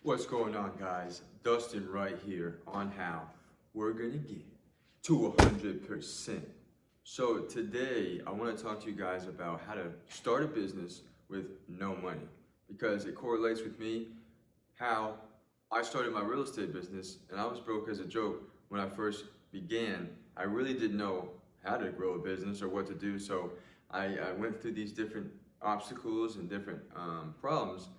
What's going on, guys? Dustin right here on how we're gonna get to 100%. So today I want to talk to you guys about how to start a business with no money, because it correlates with me how I started my real estate business, and I was broke as a joke when I first began. I really didn't know how to grow a business or what to do, so I went through these different obstacles and different problems,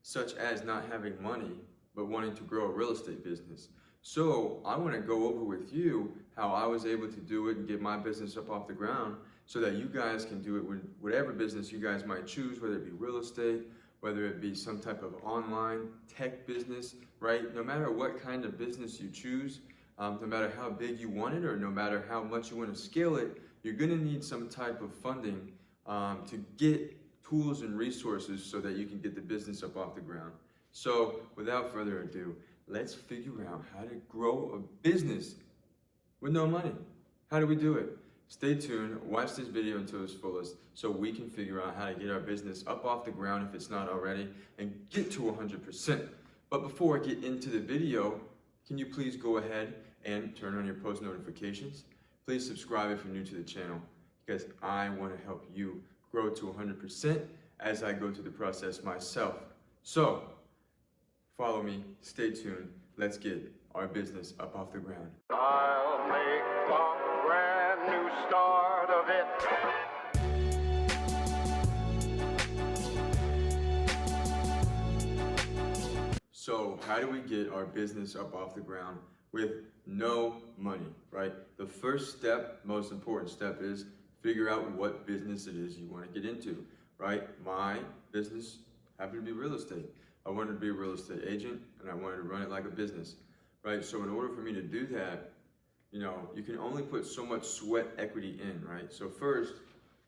such as not having money but wanting to grow a real estate business. So I want to go over with you how I was able to do it and get my business up off the ground, so that you guys can do it with whatever business you guys might choose, whether it be real estate, whether it be some type of online tech business, right? No matter what kind of business you choose, no matter how big you want it or no matter how much you want to scale it, you're going to need some type of funding to get tools and resources so that you can get the business up off the ground. So without further ado, let's figure out how to grow a business with no money. How do we do it? Stay tuned, watch this video until its fullest so we can figure out how to get our business up off the ground if it's not already and get to 100%. But before I get into the video, can you please go ahead and turn on your post notifications? Please subscribe if you're new to the channel, because I want to help you grow to 100% as I go through the process myself. So follow me, stay tuned, let's get our business up off the ground. I'll make a brand new start of it. So how do we get our business up off the ground with no money, right? The first step, most important step, is figure out what business it is you want to get into, right? My business happened to be real estate. I wanted to be a real estate agent and I wanted to run it like a business, right? So in order for me to do that, you can only put so much sweat equity in, right? So first,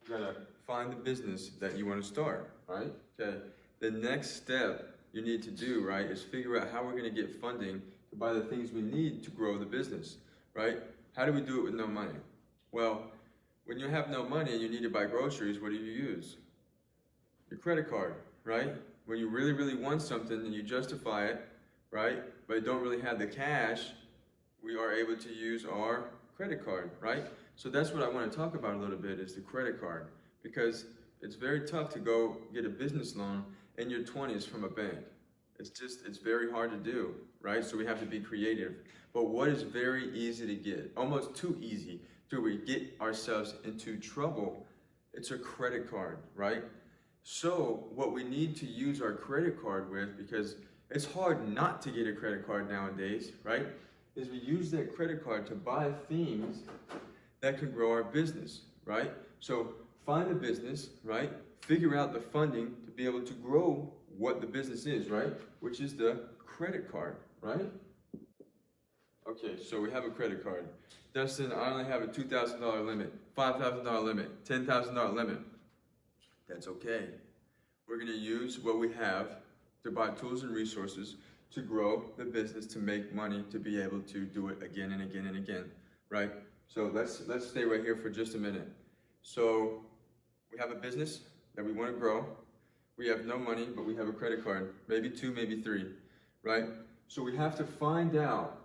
you gotta find the business that you want to start, right? Okay. The next step you need to do, right, is figure out how we're gonna get funding to buy the things we need to grow the business, right? How do we do it with no money? Well, when you have no money and you need to buy groceries, what do you use? Your credit card, right? When you really, really want something and you justify it, right, but don't really have the cash, we are able to use our credit card, right? So that's what I want to talk about a little bit, is the credit card, because it's very tough to go get a business loan in your 20s from a bank. It's very hard to do, right? So we have to be creative. But what is very easy to get, almost too easy to we get ourselves into trouble, it's a credit card, right? So what we need to use our credit card with, because it's hard not to get a credit card nowadays, right, is we use that credit card to buy things that can grow our business, right? So find a business, right? Figure out the funding to be able to grow what the business is, right? Which is the credit card, right? Okay, so we have a credit card. Dustin, I only have a $2,000 limit, $5,000 limit, $10,000 limit. That's okay. We're gonna use what we have to buy tools and resources to grow the business, to make money, to be able to do it again and again and again, right? So let's stay right here for just a minute. So we have a business that we want to grow. We have no money, but we have a credit card, maybe two, maybe three, right? So we have to find out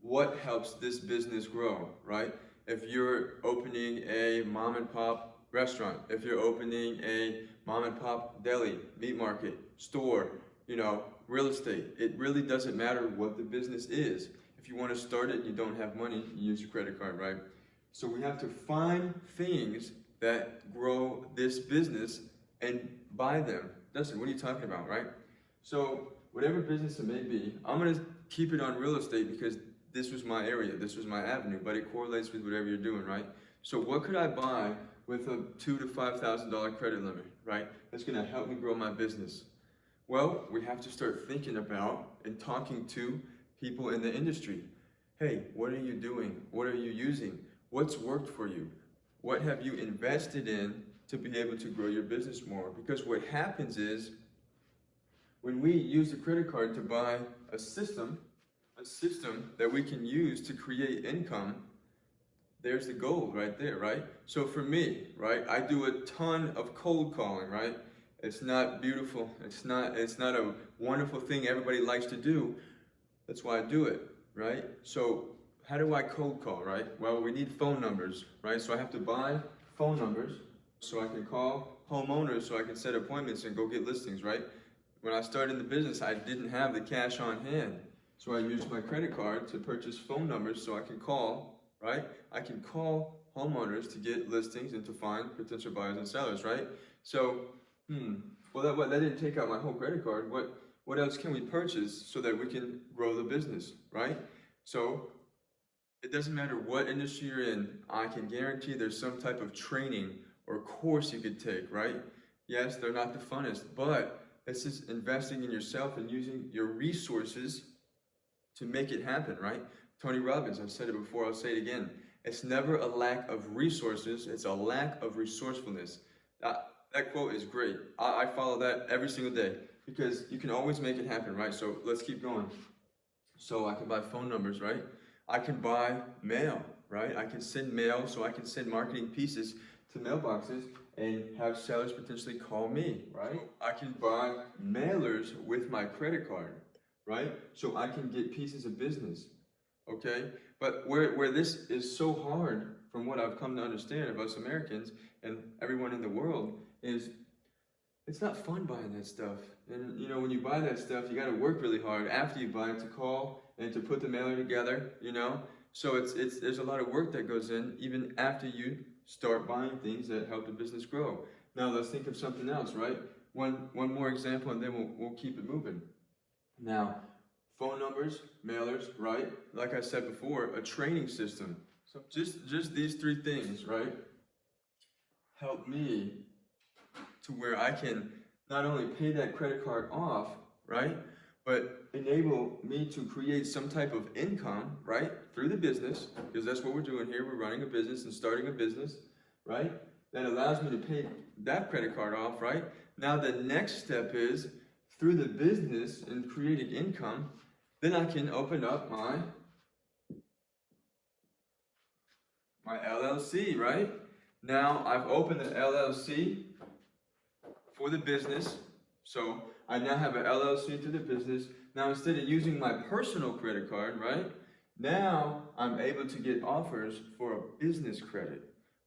what helps this business grow, right? If you're opening a mom and pop restaurant, if you're opening a mom and pop deli, meat market, store, real estate, it really doesn't matter what the business is. If you want to start it and you don't have money, you use your credit card, right? So we have to find things that grow this business and buy them. Dustin, what are you talking about, right? So whatever business it may be, I'm going to keep it on real estate because this was my area, this was my avenue, but it correlates with whatever you're doing, right? So what could I buy with a $2,000 to $5,000 credit limit, right? That's going to help me grow my business. Well, we have to start thinking about and talking to people in the industry. Hey, what are you doing? What are you using? What's worked for you? What have you invested in to be able to grow your business more? Because what happens is, when we use the credit card to buy a system that we can use to create income, there's the gold right there, right? So for me, right, I do a ton of cold calling, right? It's not beautiful. It's not a wonderful thing everybody likes to do. That's why I do it, right? So how do I cold call, right? Well, we need phone numbers, right? So I have to buy phone numbers so I can call homeowners so I can set appointments and go get listings, right? When I started in the business, I didn't have the cash on hand. So I used my credit card to purchase phone numbers so I can call, right? I can call homeowners to get listings and to find potential buyers and sellers, right? So, well, that didn't take out my whole credit card. What else can we purchase so that we can grow the business, right? So it doesn't matter what industry you're in, I can guarantee there's some type of training or course you could take, right? Yes, they're not the funnest, but this is investing in yourself and using your resources to make it happen, right? Tony Robbins, I've said it before, I'll say it again. It's never a lack of resources, it's a lack of resourcefulness. That quote is great. I follow that every single day because you can always make it happen, right? So let's keep going. So I can buy phone numbers, right? I can buy mail, right? I can send mail, so I can send marketing pieces to mailboxes and have sellers potentially call me, right? I can buy mailers with my credit card, right? So I can get pieces of business, okay? But where this is so hard, from what I've come to understand of us Americans and everyone in the world, is it's not fun buying that stuff. And you know, when you buy that stuff, you gotta work really hard after you buy it to call and to put the mailer together, you know? So there's a lot of work that goes in even after you start buying things that help the business grow. Now let's think of something else, right? One more example and then we'll keep it moving. Now, phone numbers, mailers, right? Like I said before, a training system. So just these three things, right? Help me to where I can not only pay that credit card off, right? But enable me to create some type of income, right? Through the business, because that's what we're doing here. We're running a business and starting a business, right? That allows me to pay that credit card off, right? Now the next step is through the business and creating income, then I can open up my LLC, right? Now I've opened the LLC for the business. So I now have an LLC through the business. Now instead of using my personal credit card, right? Now I'm able to get offers for a business credit,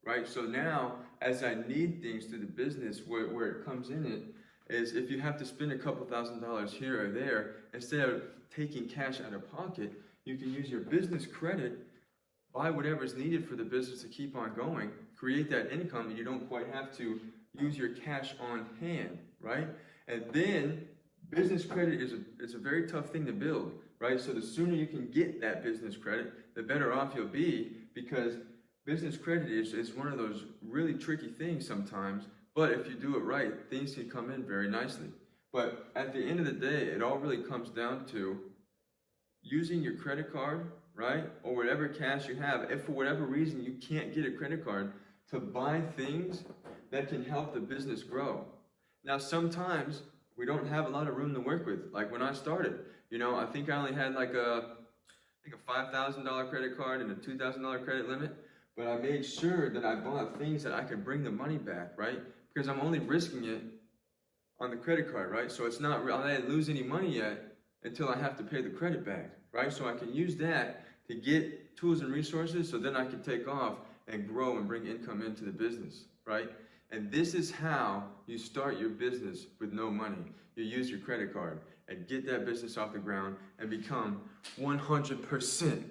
right? So now as I need things through the business, where it comes in it, is if you have to spend a couple $1,000s here or there, instead of taking cash out of pocket, you can use your business credit, buy whatever is needed for the business to keep on going, create that income, and you don't quite have to use your cash on hand, right? And then business credit is a very tough thing to build, right? So the sooner you can get that business credit, the better off you'll be, because business credit is one of those really tricky things sometimes, but if you do it right, things can come in very nicely. But at the end of the day, it all really comes down to using your credit card, right? Or whatever cash you have. If for whatever reason you can't get a credit card, to buy things that can help the business grow. Now, sometimes we don't have a lot of room to work with. Like when I started, you know, I think I only had like a $5,000 credit card and a $2,000 credit limit, but I made sure that I bought things that I could bring the money back, right? Because I'm only risking it on the credit card, right? So it's not, I didn't lose any money yet until I have to pay the credit back, right? So I can use that to get tools and resources so then I can take off and grow and bring income into the business, right? And this is how you start your business with no money. You use your credit card and get that business off the ground and become 100%